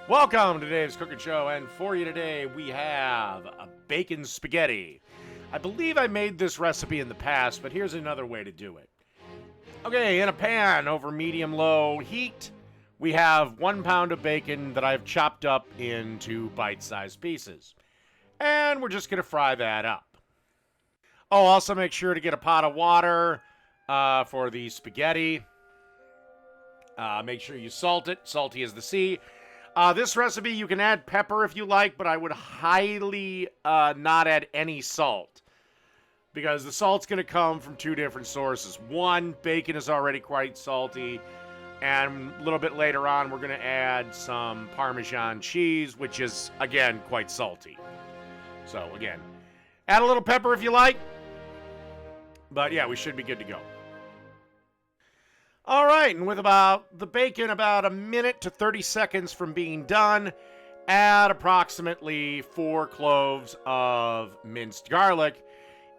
Welcome to Dave's Cooking Show, and for you today we have a bacon spaghetti. I believe I made this recipe in the past, but here's another way to do it. Okay, in a pan over medium-low heat, we have 1 pound of bacon that I've chopped up into bite-sized pieces. And we're just going to fry that up. Oh, also make sure to get a pot of water for the spaghetti. Make sure you salt it, salty as the sea. This recipe, you can add pepper if you like, but I would highly not add any salt. Because the salt's going to come from two different sources. One, bacon is already quite salty. And a little bit later on, we're going to add some Parmesan cheese, which is, again, quite salty. So, again, add a little pepper if you like. But, yeah, we should be good to go. All right, and with the bacon about a minute to 30 seconds from being done, add approximately 4 cloves of minced garlic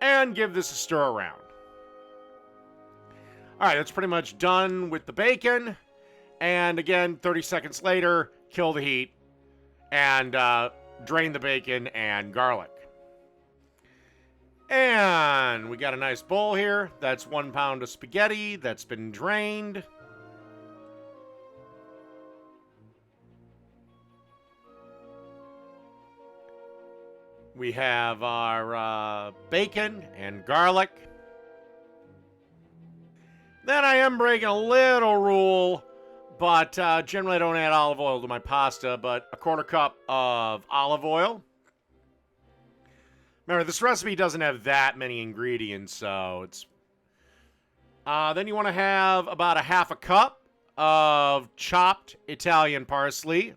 and give this a stir around. All right, that's pretty much done with the bacon. And again, 30 seconds later, kill the heat and drain the bacon and garlic. And we got a nice bowl here. That's 1 pound of spaghetti that's been drained. We have our bacon and garlic. Then I am breaking a little rule, but generally I don't add olive oil to my pasta, but a 1/4 cup of olive oil. Remember, this recipe doesn't have that many ingredients, so it's... then you want to have about a 1/2 cup of chopped Italian parsley.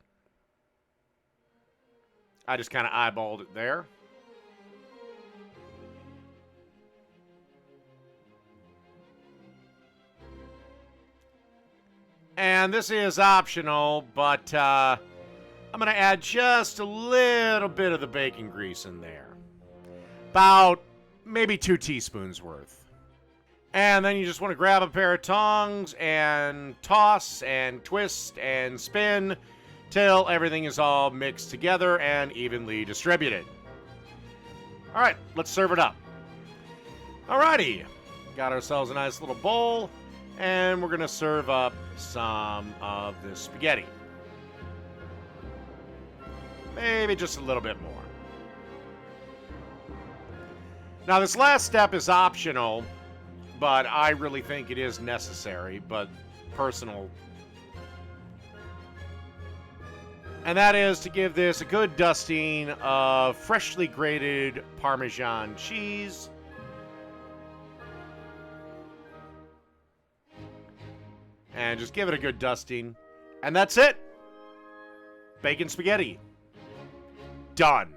I just kind of eyeballed it there. And this is optional, but I'm going to add just a little bit of the bacon grease in there. About maybe 2 teaspoons worth. And then you just want to grab a pair of tongs and toss and twist and spin till everything is all mixed together and evenly distributed. All right, let's serve it up. Alrighty, got ourselves a nice little bowl, and we're going to serve up some of this spaghetti. Maybe just a little bit more. Now, this last step is optional, but I really think it is necessary, but personal. And that is to give this a good dusting of freshly grated Parmesan cheese. And just give it a good dusting. And that's it. Bacon spaghetti. Done.